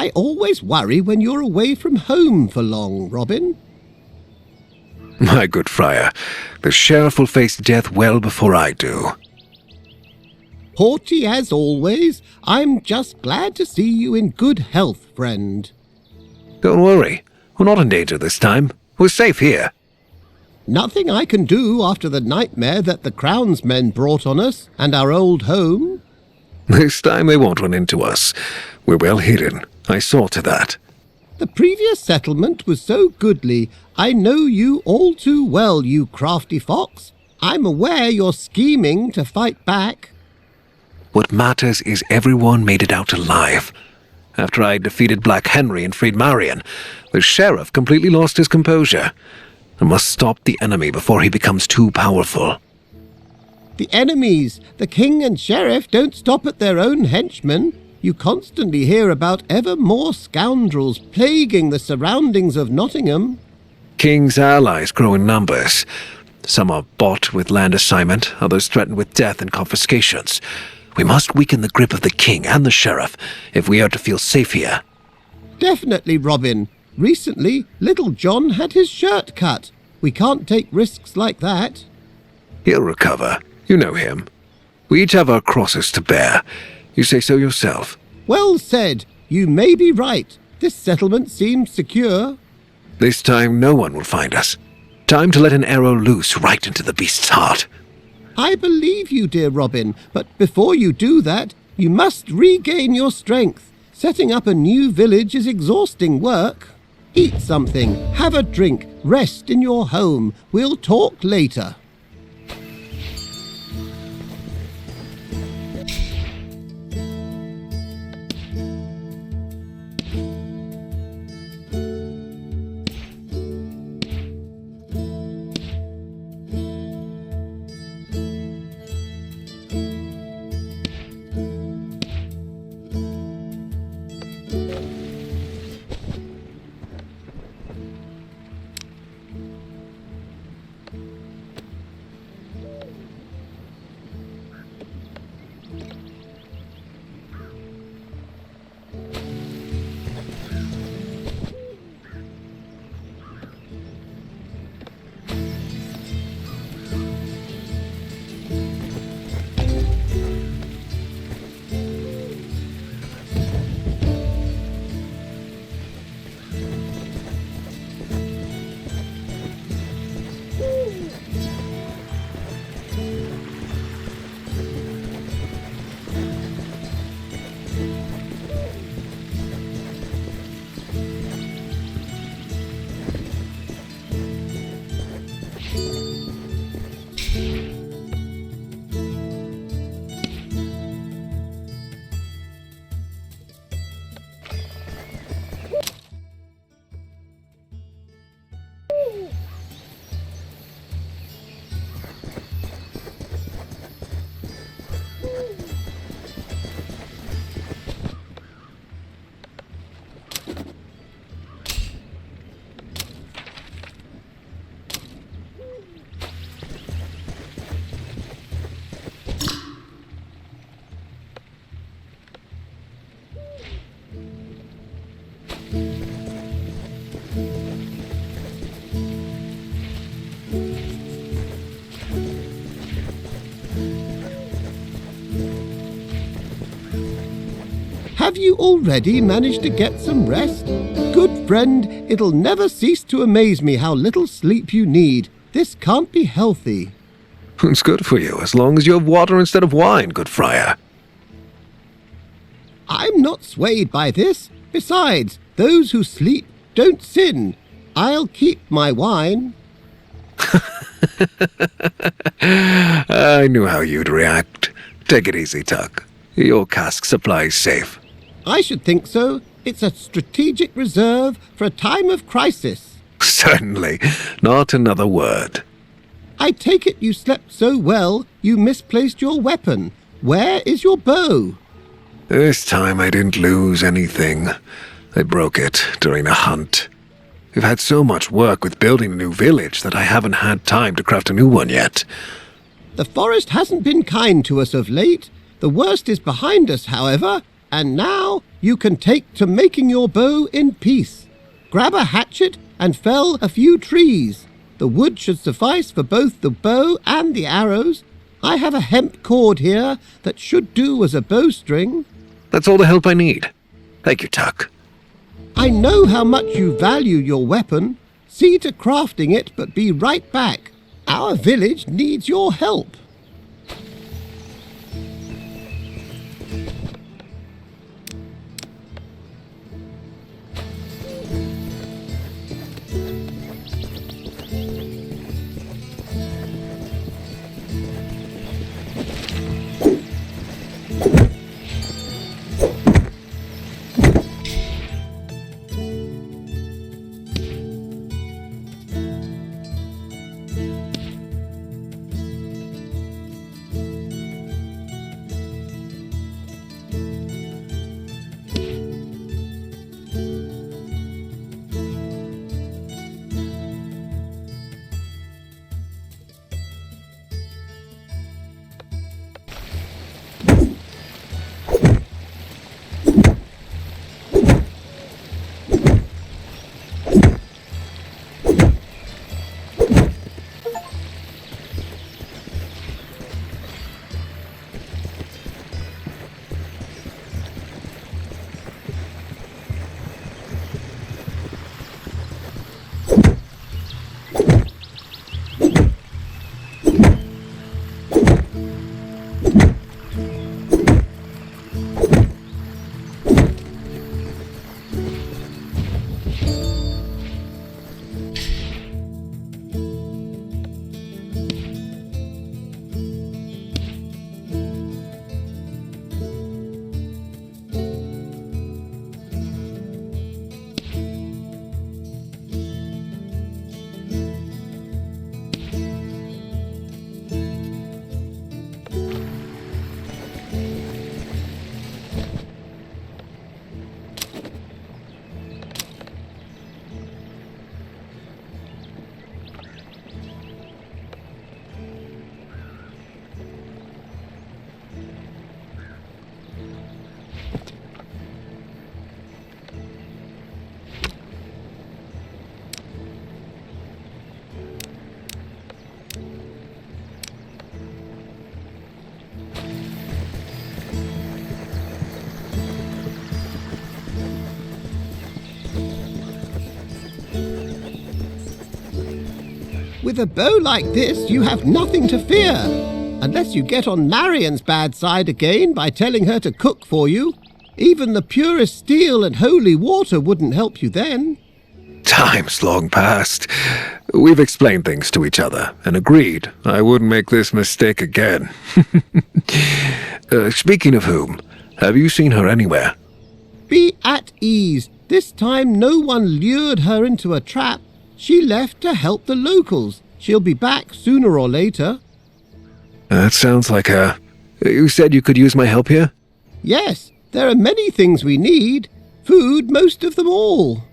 I always worry when you're away from home for long, Robin. My good Friar, the Sheriff will face death well before I do. Haughty as always, I'm just glad to see you in good health, friend. Don't worry, we're not in danger this time. We're safe here. Nothing I can do after the nightmare that the Crown's men brought on us and our old home. This time they won't run into us. We're well hidden. I saw to that. The previous settlement was so goodly. I know you all too well, you crafty fox. I'm aware you're scheming to fight back. What matters is everyone made it out alive. After I defeated Black Henry and freed Marion, the sheriff completely lost his composure. I must stop the enemy before he becomes too powerful. The enemies, the king and sheriff, don't stop at their own henchmen. You constantly hear about ever more scoundrels plaguing the surroundings of Nottingham. King's allies grow in numbers. Some are bought with land assignment, others threatened with death and confiscations. We must weaken the grip of the king and the sheriff if we are to feel safe here. Definitely, Robin. Recently, Little John had his shirt cut. We can't take risks like that. He'll recover. You know him. We each have our crosses to bear. You say so yourself. Well said. You may be right. This settlement seems secure. This time no one will find us. Time to let an arrow loose right into the beast's heart. I believe you, dear Robin, but before you do that, you must regain your strength. Setting up a new village is exhausting work. Eat something, have a drink, rest in your home. We'll talk later. Have you already managed to get some rest? Good friend, it'll never cease to amaze me how little sleep you need. This can't be healthy. It's good for you, as long as you have water instead of wine, good Friar. I'm not swayed by this. Besides, those who sleep don't sin. I'll keep my wine. I knew how you'd react. Take it easy, Tuck. Your cask supply's safe. I should think so. It's a strategic reserve for a time of crisis. Certainly. Not another word. I take it you slept so well, you misplaced your weapon. Where is your bow? This time I didn't lose anything. I broke it during a hunt. We've had so much work with building a new village that I haven't had time to craft a new one yet. The forest hasn't been kind to us of late. The worst is behind us, however. And now you can take to making your bow in peace. Grab a hatchet and fell a few trees. The wood should suffice for both the bow and the arrows. I have a hemp cord here that should do as a bowstring. That's all the help I need. Thank you, Tuck. I know how much you value your weapon. See to crafting it, but be right back. Our village needs your help. With a bow like this, you have nothing to fear. Unless you get on Marion's bad side again by telling her to cook for you. Even the purest steel and holy water wouldn't help you then. Time's long past. We've explained things to each other and agreed I wouldn't make this mistake again. Speaking of whom, have you seen her anywhere? Be at ease. This time no one lured her into a trap. She left to help the locals. She'll be back sooner or later. That sounds like her. You said you could use my help here? Yes, there are many things we need. Food, most of them all.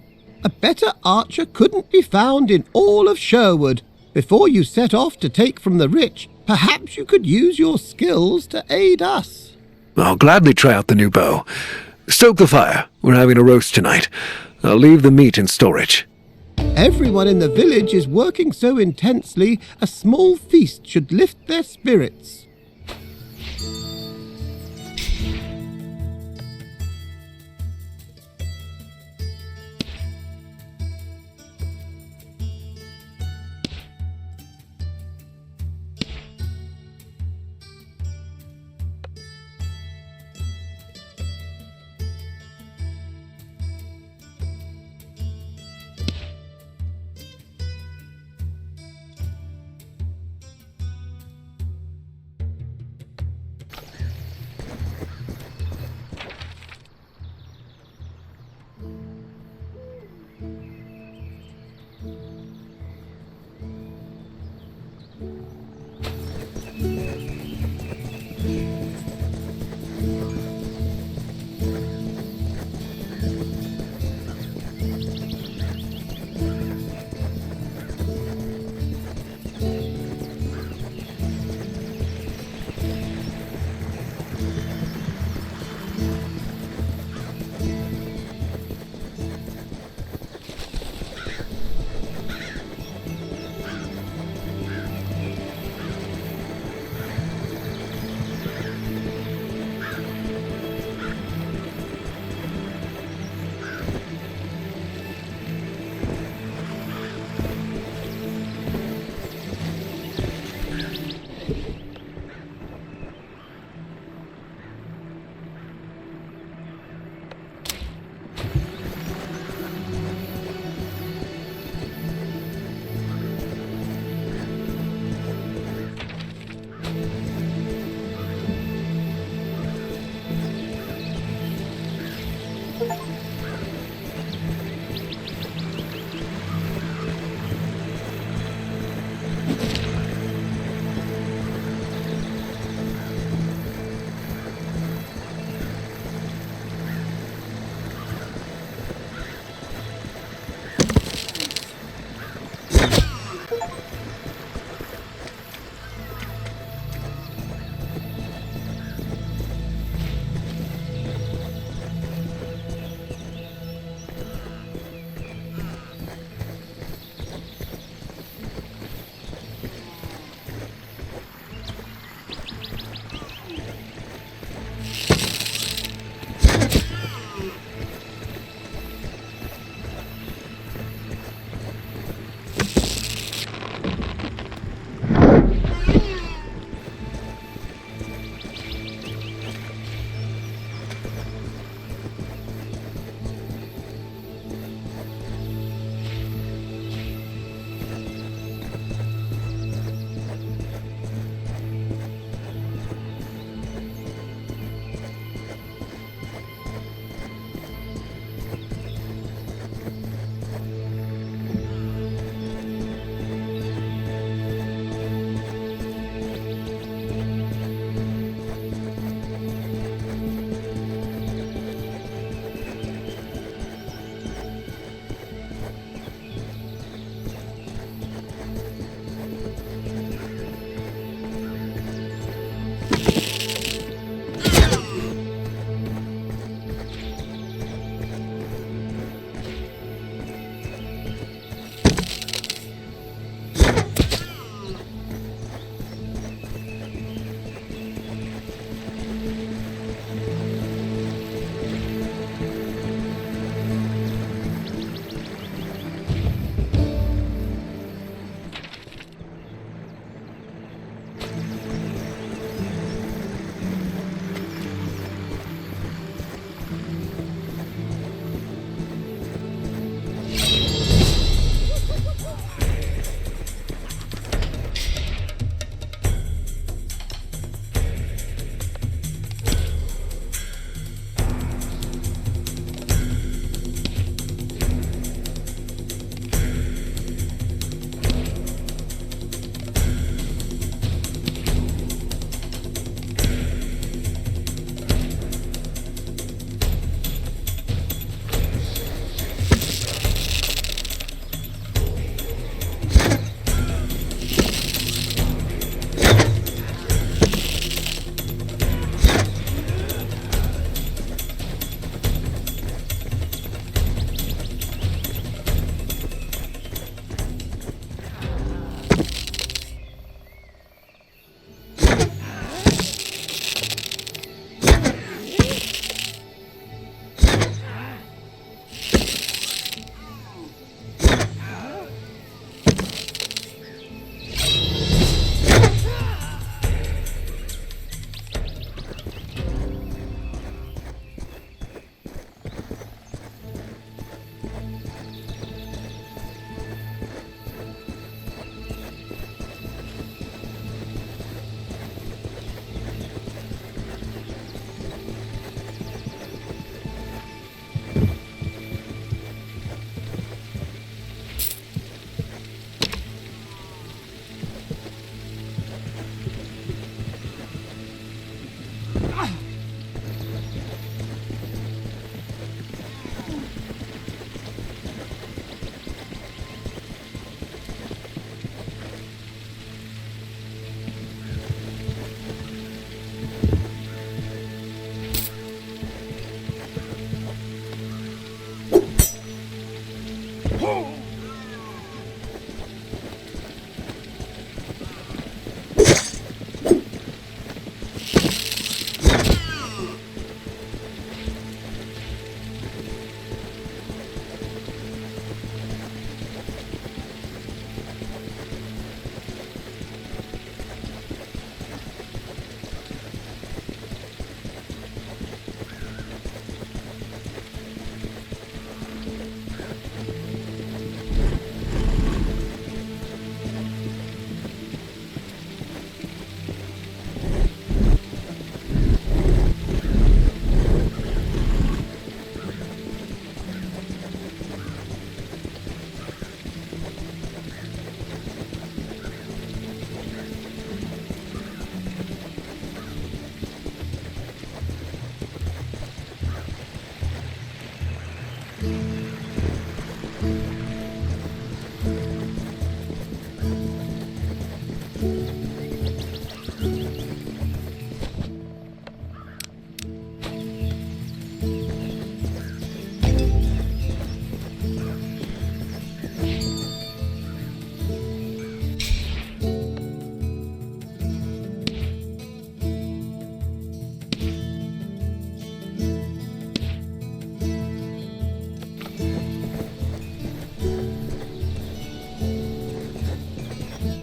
A better archer couldn't be found in all of Sherwood. Before you set off to take from the rich, perhaps you could use your skills to aid us. I'll gladly try out the new bow. Stoke the fire. We're having a roast tonight. I'll leave the meat in storage. Everyone in the village is working so intensely, a small feast should lift their spirits.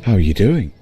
How are you doing?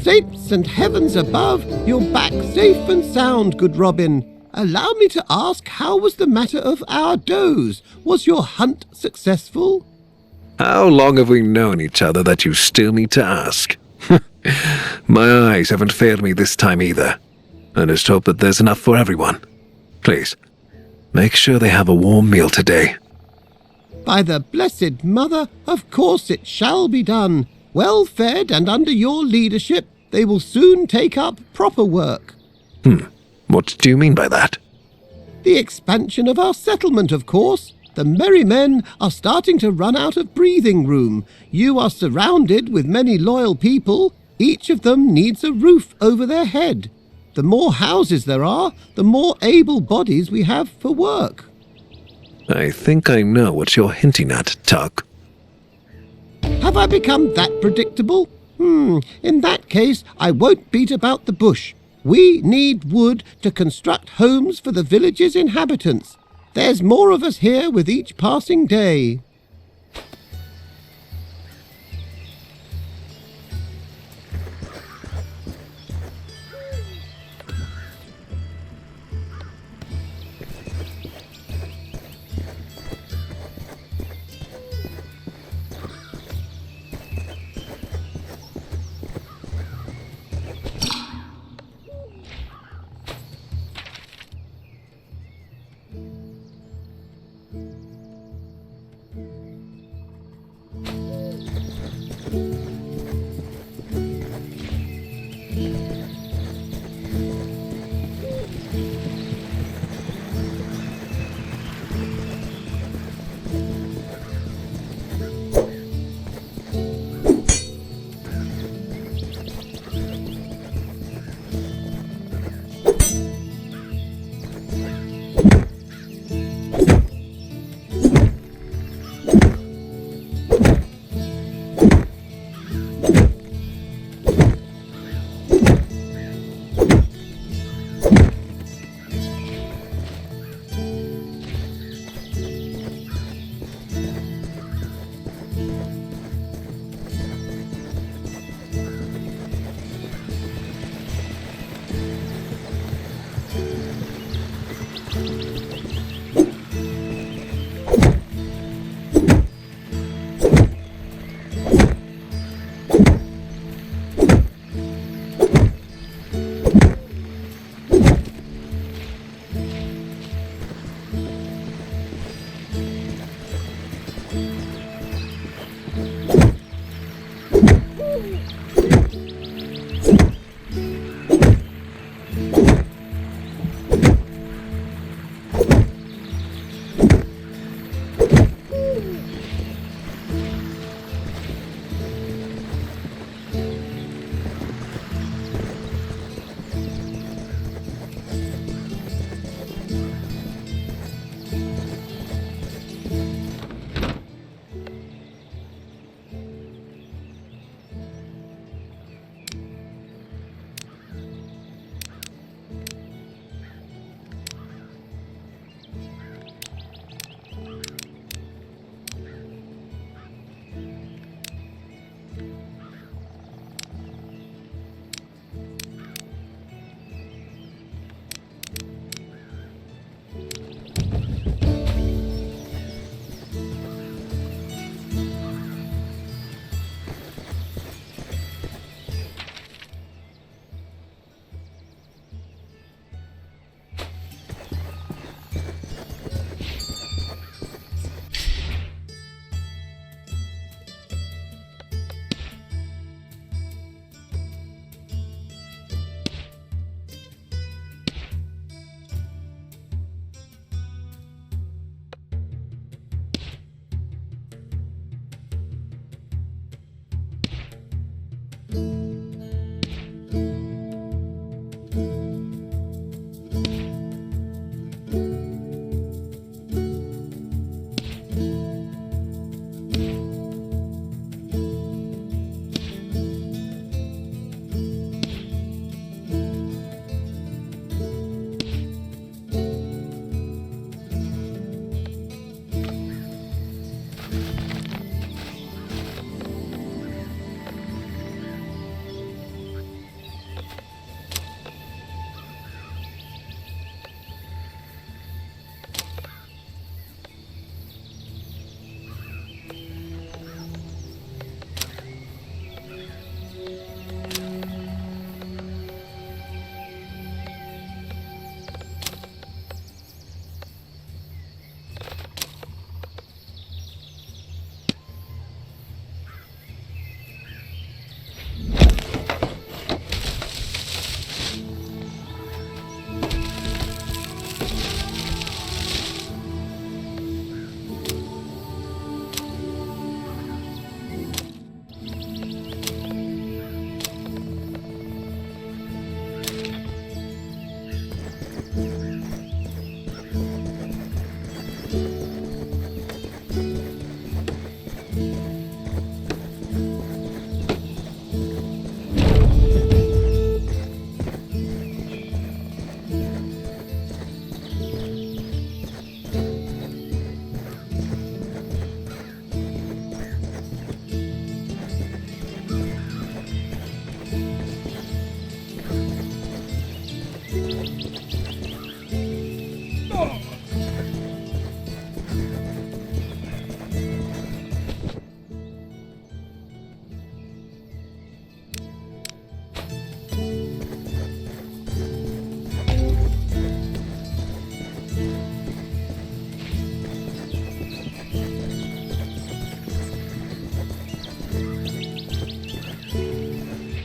Saints and heavens above, you're back safe and sound, good Robin. Allow me to ask, how was the matter of our does? Was your hunt successful? How long have we known each other that you still need to ask? My eyes haven't failed me this time either. I just hope that there's enough for everyone. Please, make sure they have a warm meal today. By the Blessed Mother, of course it shall be done. Well fed and under your leadership, they will soon take up proper work. What do you mean by that? The expansion of our settlement, of course. The merry men are starting to run out of breathing room. You are surrounded with many loyal people. Each of them needs a roof over their head. The more houses there are, the more able bodies we have for work. I think I know what you're hinting at, Tuck. Have I become that predictable? In that case, I won't beat about the bush. We need wood to construct homes for the village's inhabitants. There's more of us here with each passing day.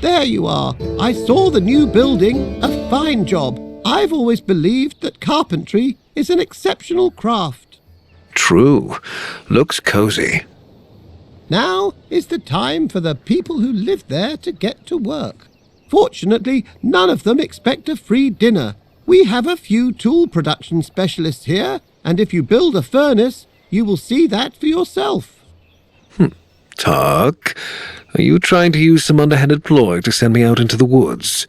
There you are. I saw the new building. A fine job. I've always believed that carpentry is an exceptional craft. True. Looks cozy. Now is the time for the people who live there to get to work. Fortunately, none of them expect a free dinner. We have a few tool production specialists here, and if you build a furnace, you will see that for yourself. Tuck, are you trying to use some underhanded ploy to send me out into the woods?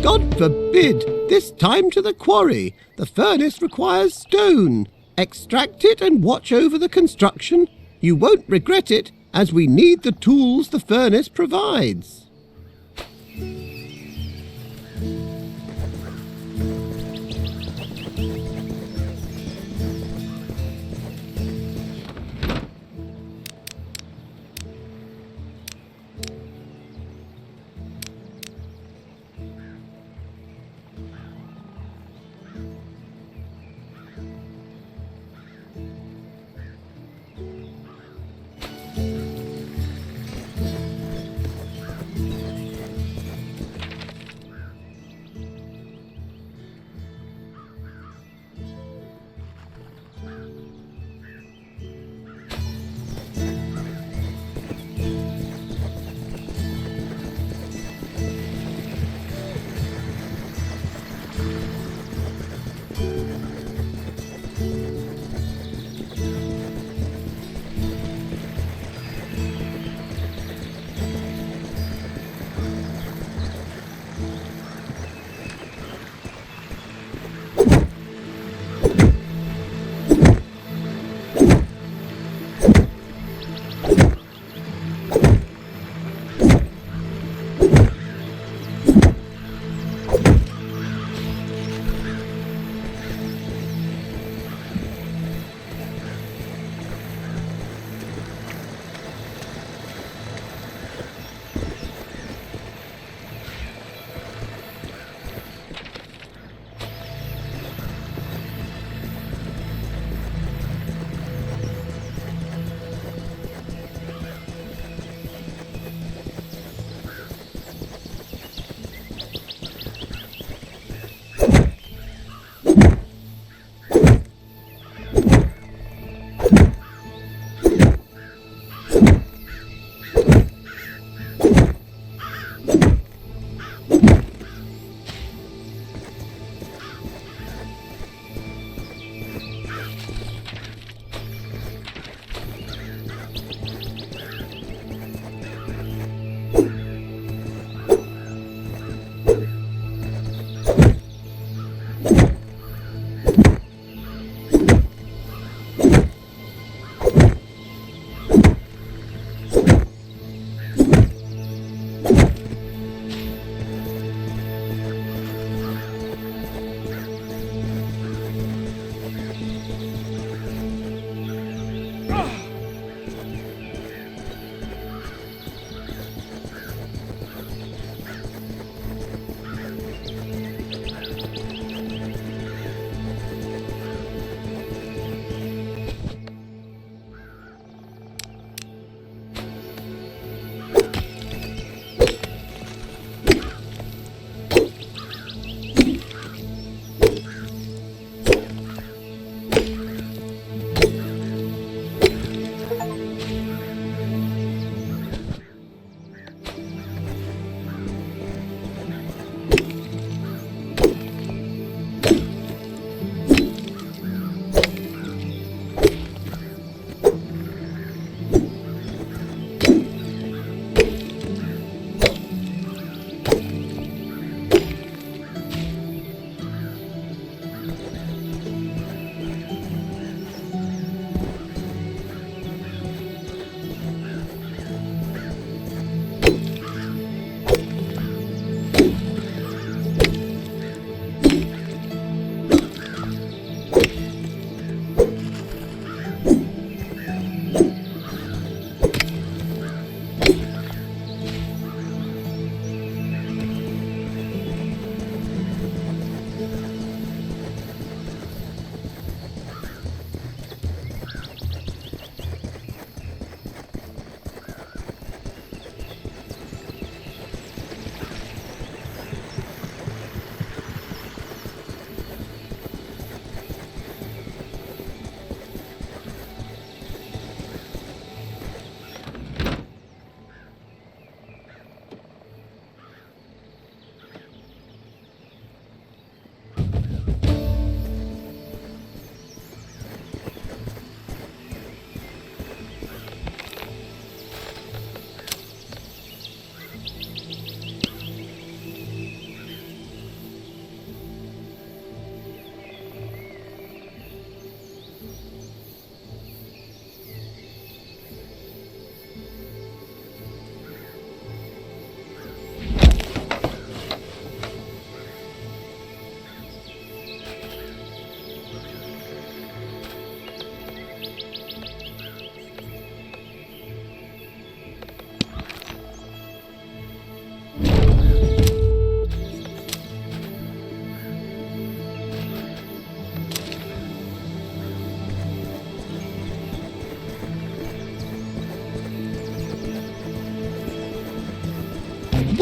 God forbid! This time to the quarry. The furnace requires stone. Extract it and watch over the construction. You won't regret it, as we need the tools the furnace provides.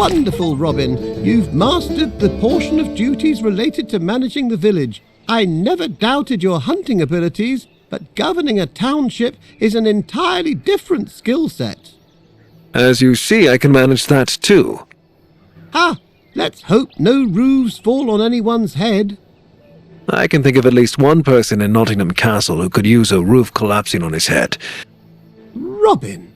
Wonderful, Robin. You've mastered the portion of duties related to managing the village. I never doubted your hunting abilities, but governing a township is an entirely different skill set. As you see, I can manage that too. Ha! Let's hope no roofs fall on anyone's head. I can think of at least one person in Nottingham Castle who could use a roof collapsing on his head. Robin,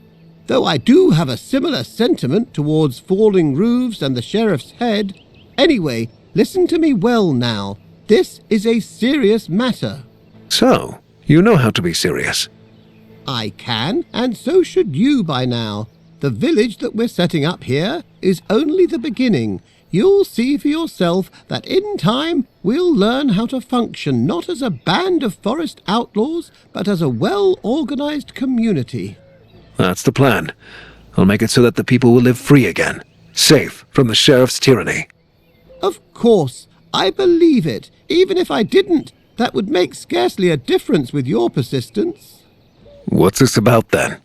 though I do have a similar sentiment towards falling roofs and the sheriff's head. Anyway, listen to me well now. This is a serious matter. So, you know how to be serious. I can, and so should you by now. The village that we're setting up here is only the beginning. You'll see for yourself that in time we'll learn how to function not as a band of forest outlaws, but as a well-organized community. That's the plan. I'll make it so that the people will live free again, safe from the sheriff's tyranny. Of course, I believe it. Even if I didn't, that would make scarcely a difference with your persistence. What's this about then?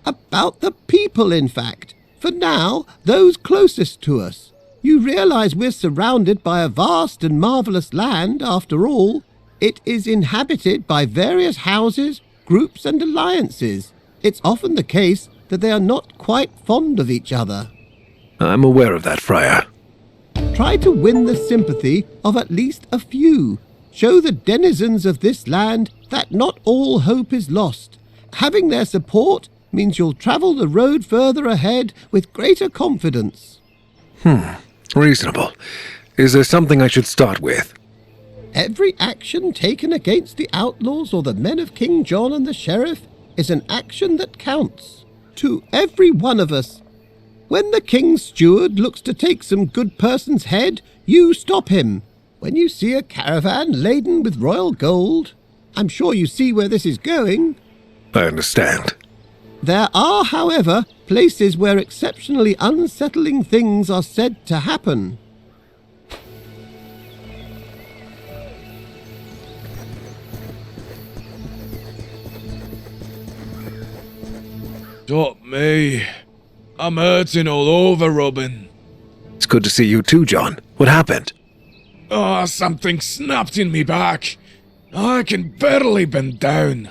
About the people, in fact. For now, those closest to us. You realize we're surrounded by a vast and marvelous land, after all. It is inhabited by various houses, groups and alliances. It's often the case that they are not quite fond of each other. I'm aware of that, Friar. Try to win the sympathy of at least a few. Show the denizens of this land that not all hope is lost. Having their support means you'll travel the road further ahead with greater confidence. Reasonable. Is there something I should start with? Every action taken against the outlaws or the men of King John and the sheriff is an action that counts. To every one of us. When the king's steward looks to take some good person's head, you stop him. When you see a caravan laden with royal gold, I'm sure you see where this is going. I understand. There are, however, places where exceptionally unsettling things are said to happen. Stop me. I'm hurting all over, Robin. It's good to see you too, John. What happened? Oh, something snapped in me back. I can barely bend down.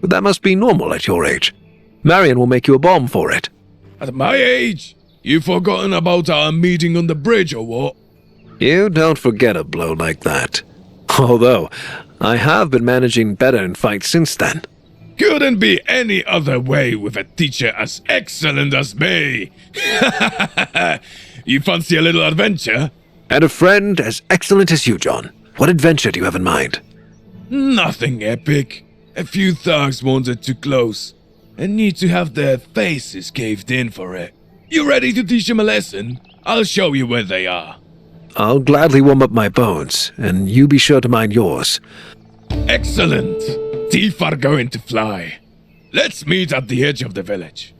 But that must be normal at your age. Marion will make you a balm for it. At my age? You forgotten about our meeting on the bridge or what? You don't forget a blow like that. Although, I have been managing better in fights since then. Couldn't be any other way with a teacher as excellent as me. You fancy a little adventure? And a friend as excellent as you, John. What adventure do you have in mind? Nothing epic. A few thugs wandered too close and need to have their faces caved in for it. You ready to teach them a lesson? I'll show you where they are. I'll gladly warm up my bones, and you be sure to mind yours. Excellent. Teeth are going to fly. Let's meet at the edge of the village.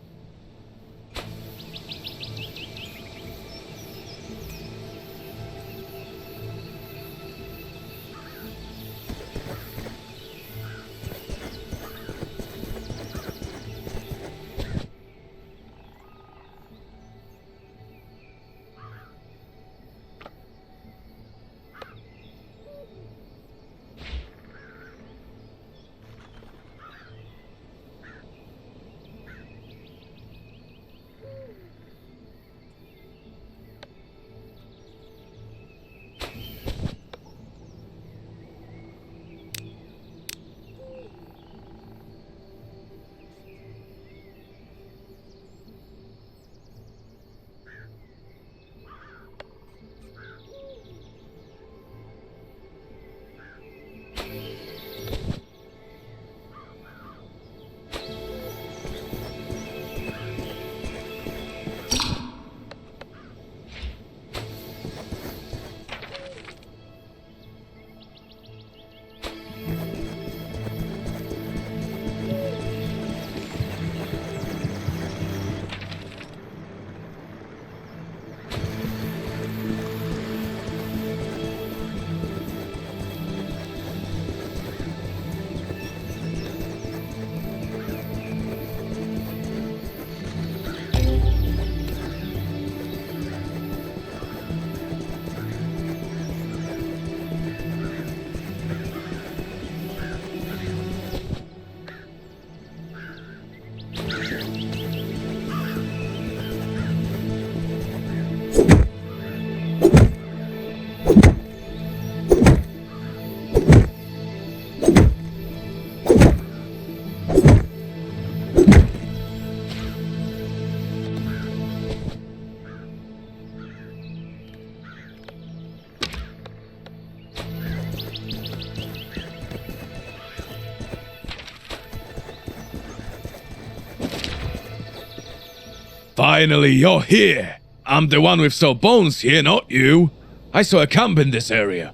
Finally, you're here! I'm the one with sore bones here, not you. I saw a camp in this area.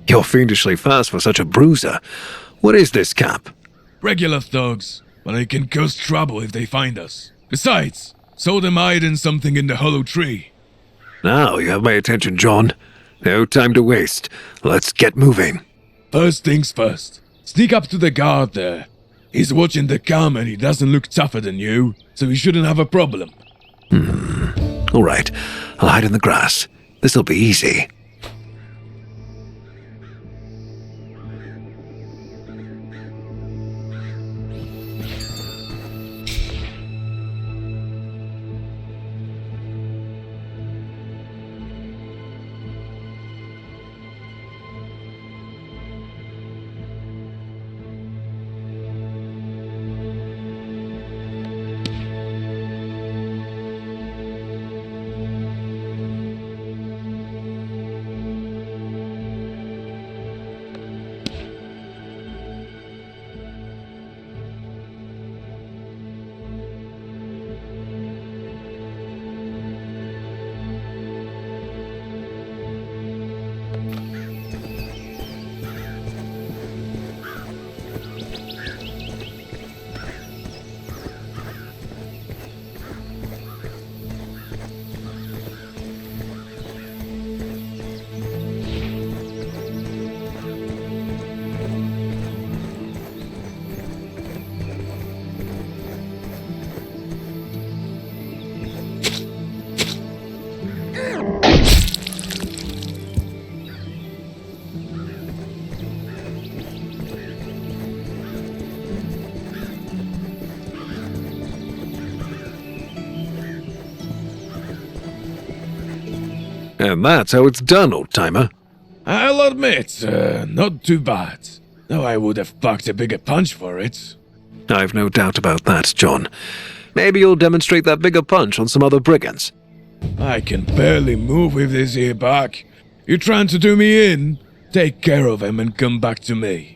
You're fiendishly fast for such a bruiser. What is this camp? Regular thugs, but they can cause trouble if they find us. Besides, saw them hiding something in the hollow tree. Now you have my attention, John. No time to waste. Let's get moving. First things first. Sneak up to the guard there. He's watching the camp and he doesn't look tougher than you, so he shouldn't have a problem. All right, I'll hide in the grass. This'll be easy. And that's how it's done, old-timer. I'll admit, not too bad. Though I would have packed a bigger punch for it. I've no doubt about that, John. Maybe you'll demonstrate that bigger punch on some other brigands. I can barely move with this here back. You trying to do me in? Take care of him and come back to me.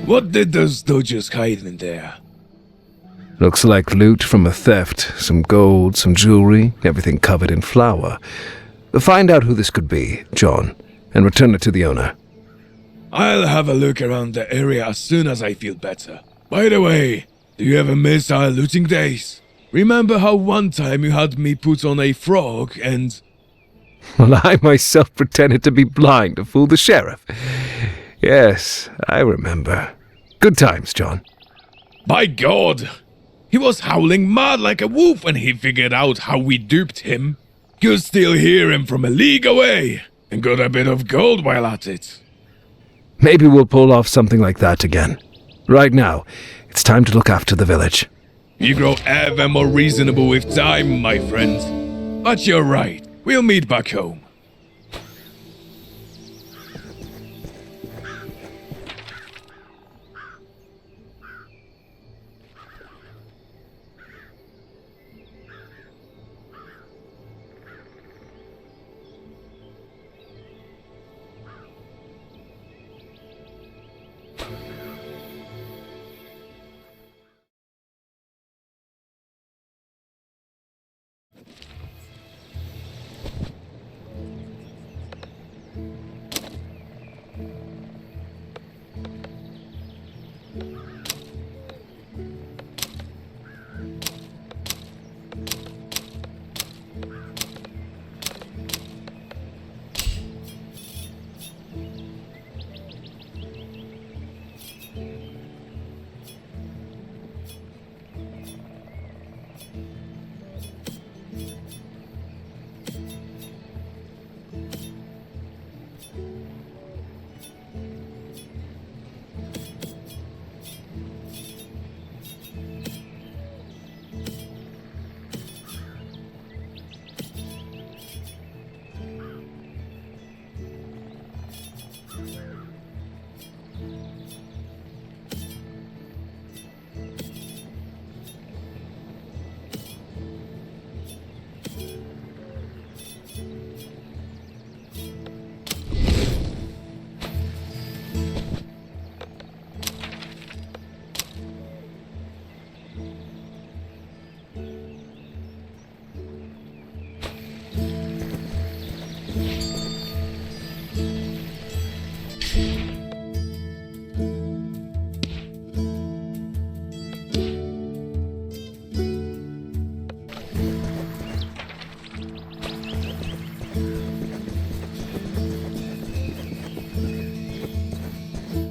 What did those dodgers hide in there? Looks like loot from a theft. Some gold, some jewelry, everything covered in flour. Find out who this could be, John, and return it to the owner. I'll have a look around the area as soon as I feel better. By the way, do you ever miss our looting days? Remember how one time you had me put on a frog and... Well, I myself pretended to be blind to fool the sheriff. Yes, I remember. Good times, John. By God! He was howling mad like a wolf when he figured out how we duped him. Could still hear him from a league away, and got a bit of gold while at it. Maybe we'll pull off something like that again. Right now, it's time to look after the village. You grow ever more reasonable with time, my friend. But you're right. We'll meet back home.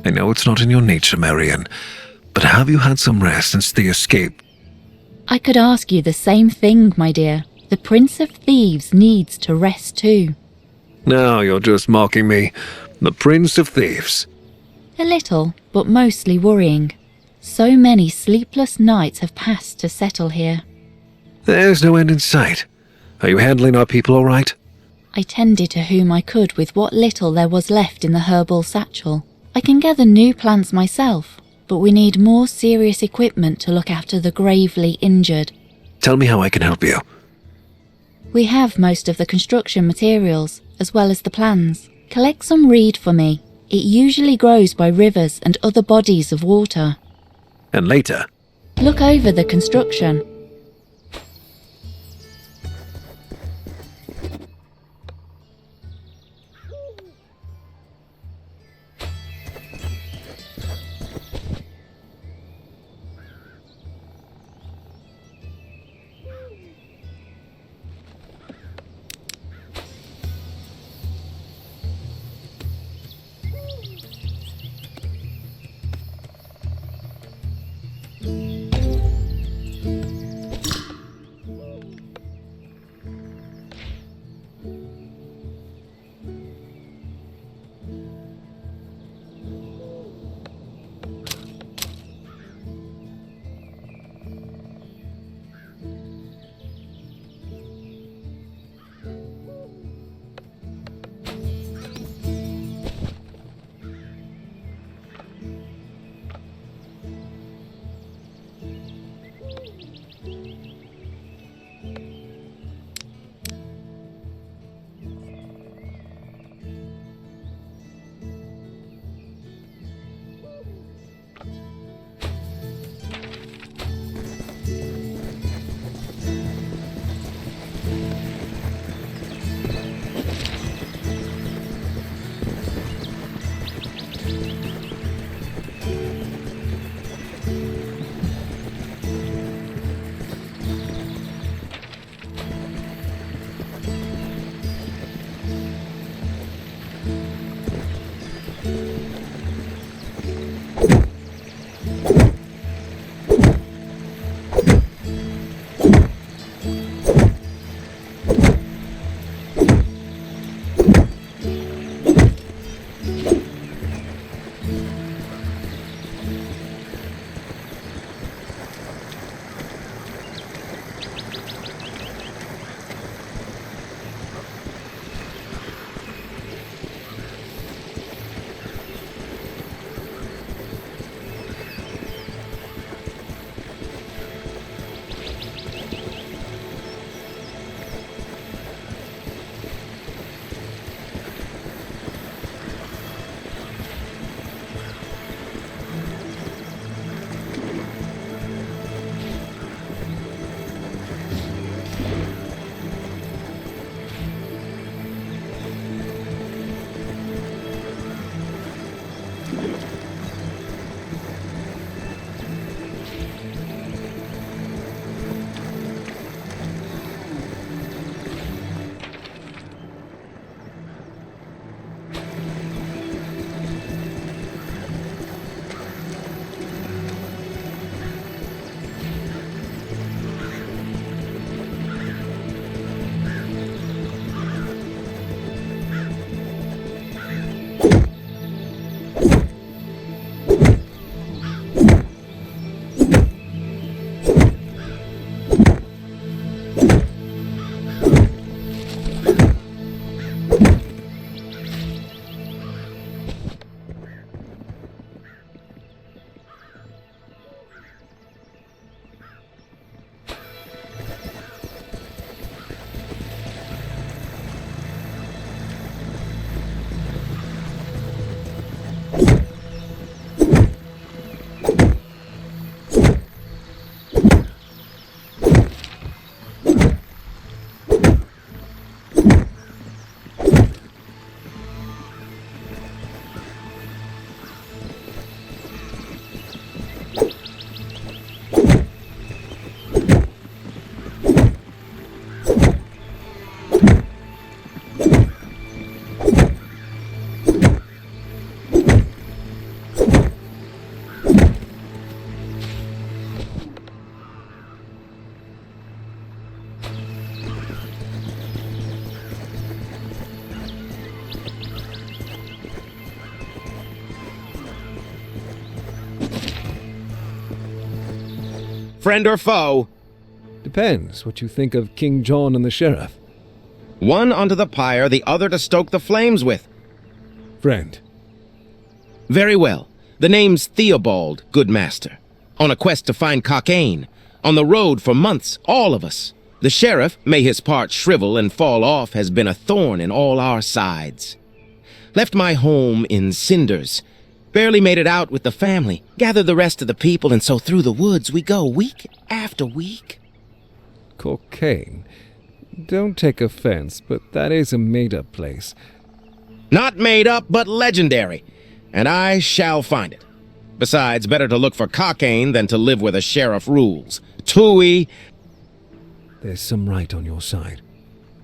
I know it's not in your nature, Marian, but have you had some rest since the escape? I could ask you the same thing, my dear. The Prince of Thieves needs to rest too. Now you're just mocking me. The Prince of Thieves. A little, but mostly worrying. So many sleepless nights have passed to settle here. There's no end in sight. Are you handling our people all right? I tended to whom I could with what little there was left in the herbal satchel. I can gather new plants myself, but we need more serious equipment to look after the gravely injured. Tell me how I can help you. We have most of the construction materials, as well as the plans. Collect some reed for me. It usually grows by rivers and other bodies of water. And later? Look over the construction. Friend or foe? Depends what you think of King John and the Sheriff. One onto the pyre, the other to stoke the flames with. Friend. Very well. The name's Theobald, good master. On a quest to find Cockaigne. On the road for months, all of us. The sheriff, may his part shrivel and fall off, has been a thorn in all our sides. Left my home in cinders. Barely made it out with the family. Gathered the rest of the people, and so through the woods we go, week after week. Cockaigne. Don't take offense, but that is a made-up place. Not made up, but legendary. And I shall find it. Besides, better to look for Cockaigne than to live where the sheriff rules. Tooey! There's some right on your side.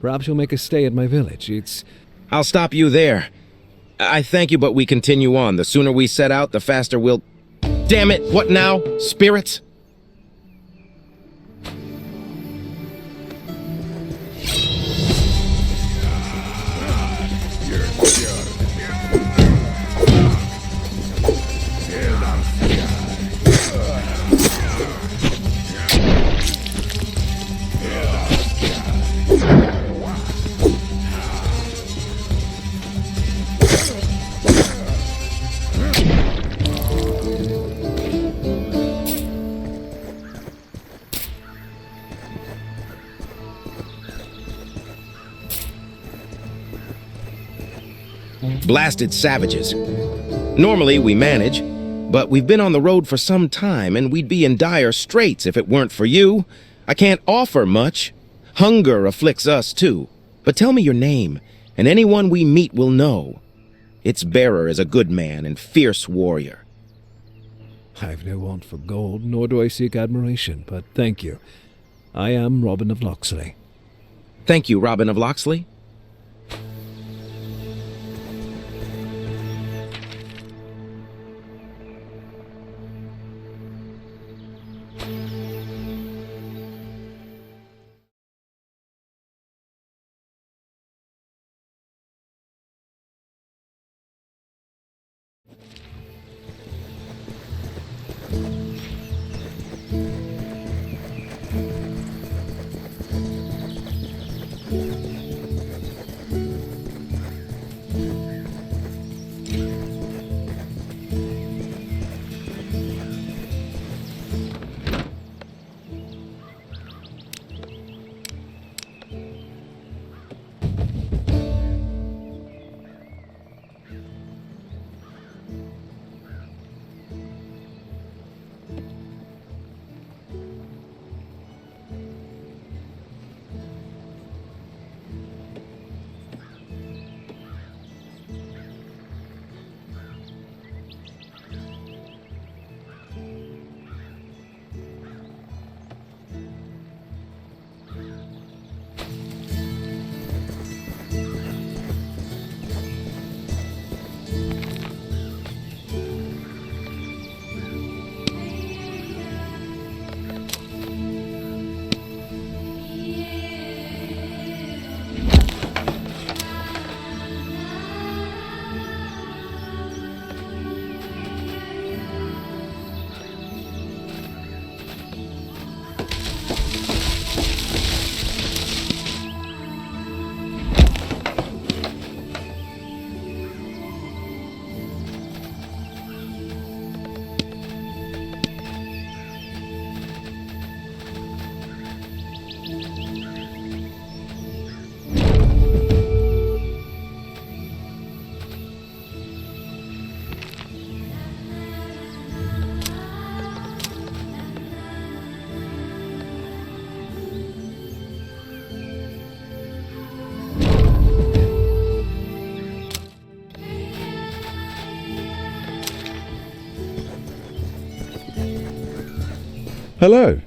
Perhaps you'll make a stay at my village. I'll stop you there. I thank you, but we continue on. The sooner we set out, the faster we'll... Damn it! What now? Spirits? Blasted savages. Normally we manage, but we've been on the road for some time and we'd be in dire straits if it weren't for you. I can't offer much. Hunger afflicts us too. But tell me your name, and anyone we meet will know. Its bearer is a good man and fierce warrior. I've no want for gold, nor do I seek admiration, but thank you. I am Robin of Locksley. Thank you, Robin of Locksley. Hello.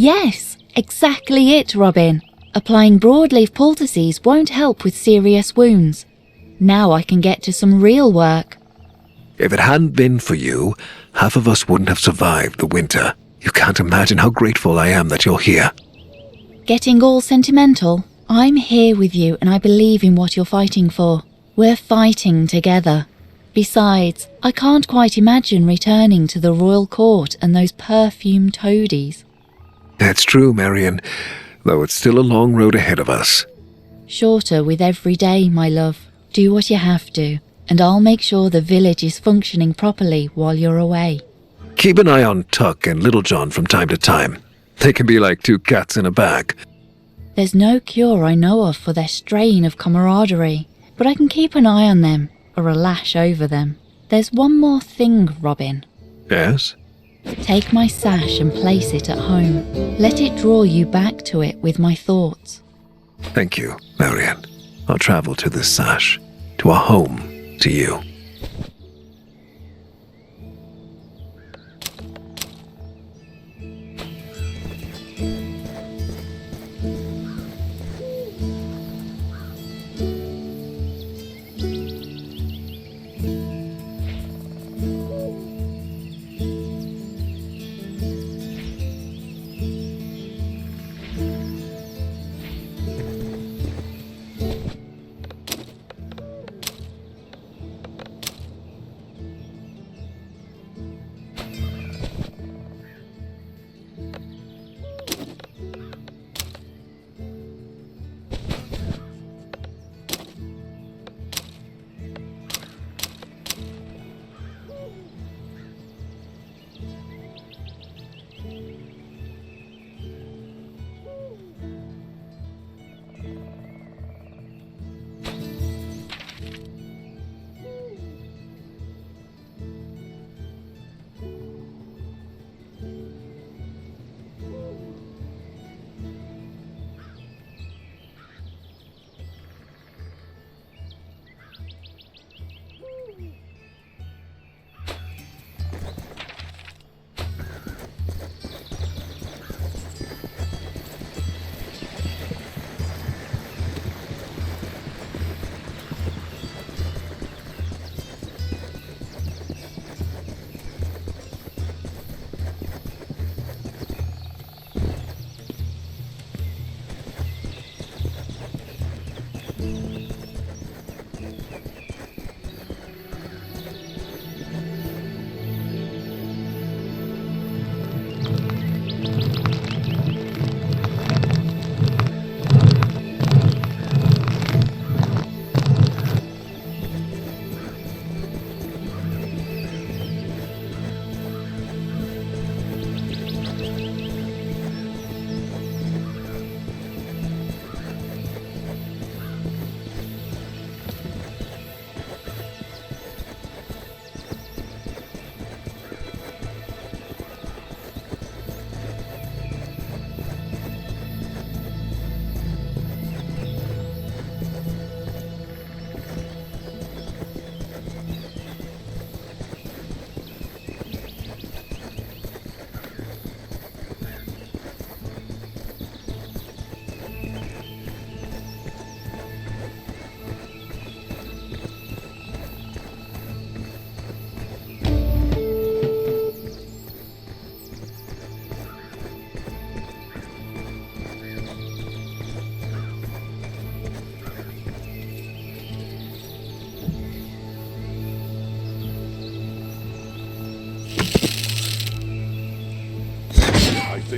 Yes, exactly it, Robin. Applying broadleaf poultices won't help with serious wounds. Now I can get to some real work. If it hadn't been for you, half of us wouldn't have survived the winter. You can't imagine how grateful I am that you're here. Getting all sentimental? I'm here with you and I believe in what you're fighting for. We're fighting together. Besides, I can't quite imagine returning to the royal court and those perfumed toadies. That's true, Marion, though it's still a long road ahead of us. Shorter with every day, my love. Do what you have to, and I'll make sure the village is functioning properly while you're away. Keep an eye on Tuck and Little John from time to time. They can be like two cats in a bag. There's no cure I know of for their strain of camaraderie, but I can keep an eye on them, or a lash over them. There's one more thing, Robin. Yes? Take my sash and place it at home. Let it draw you back to it with my thoughts. Thank you, Marion. I'll travel to this sash, to our home, to you.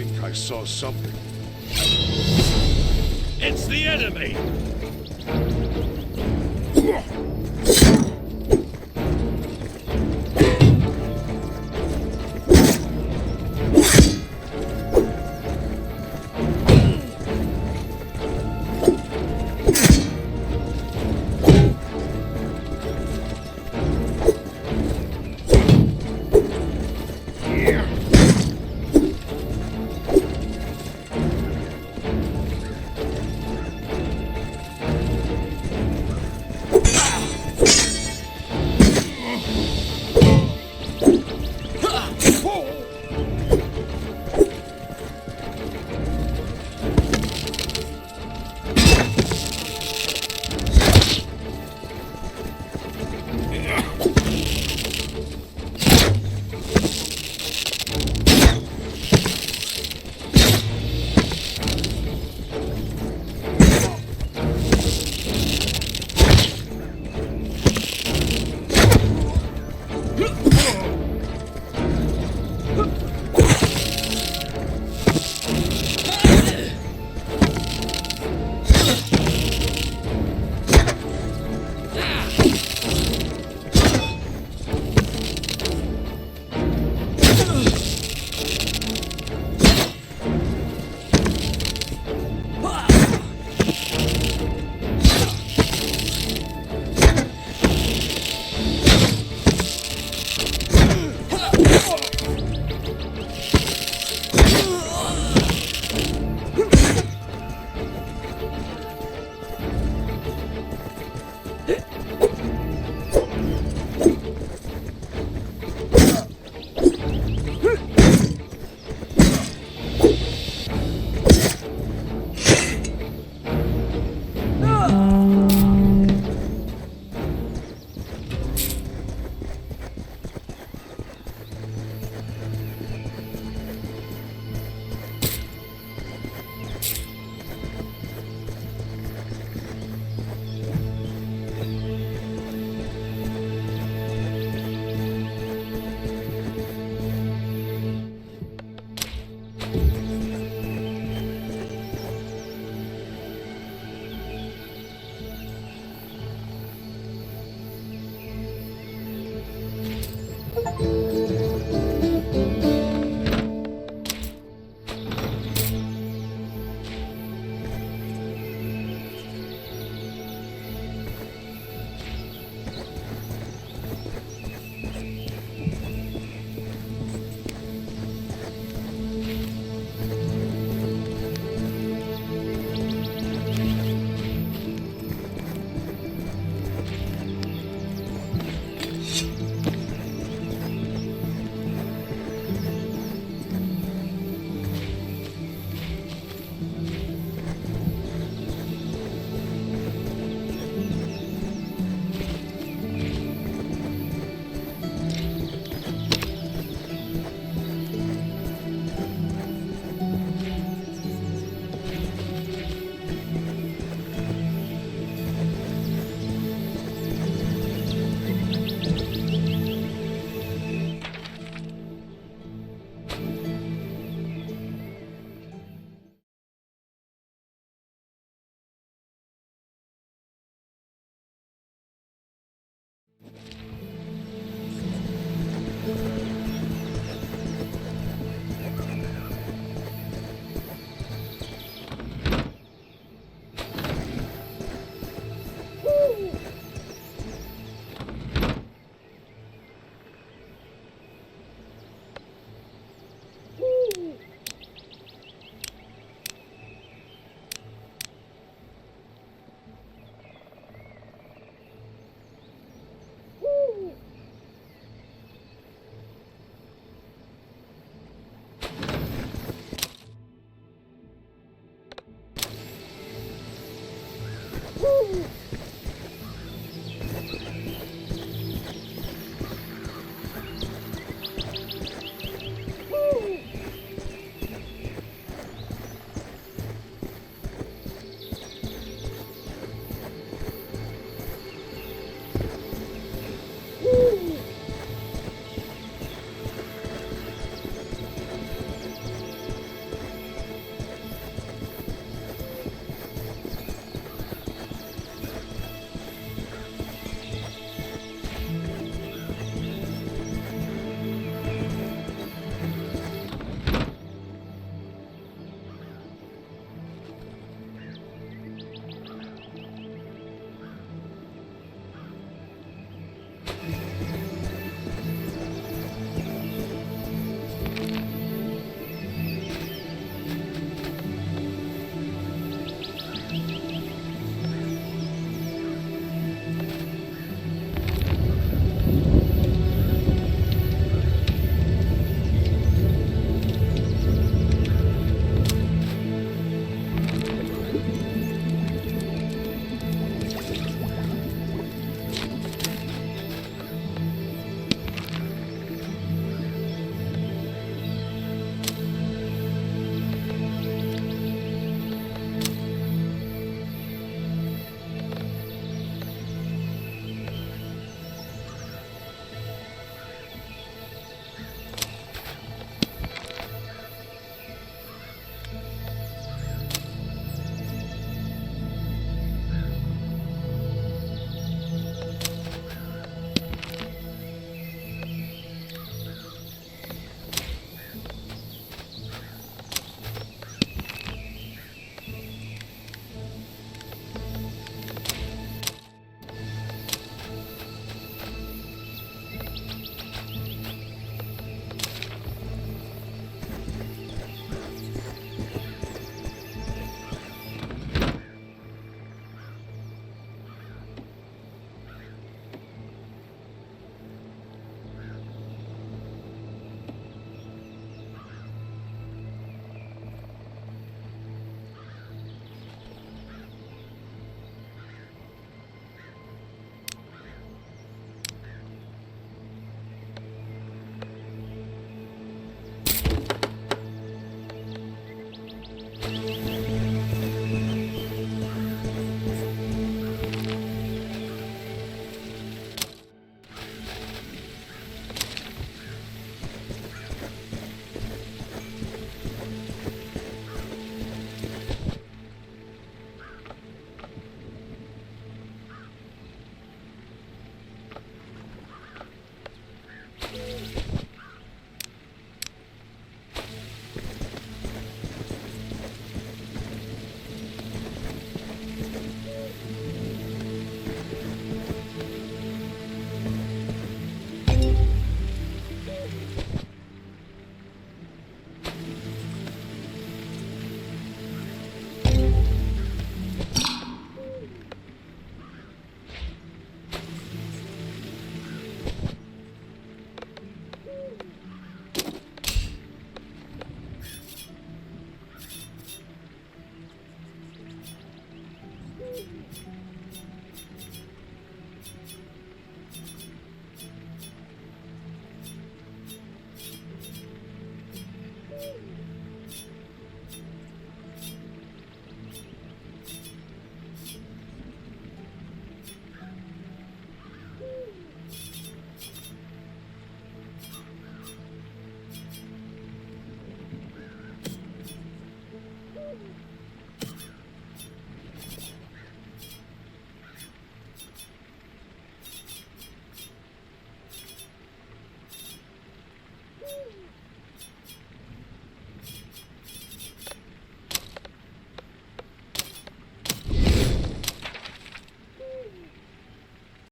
think I saw something. It's the enemy!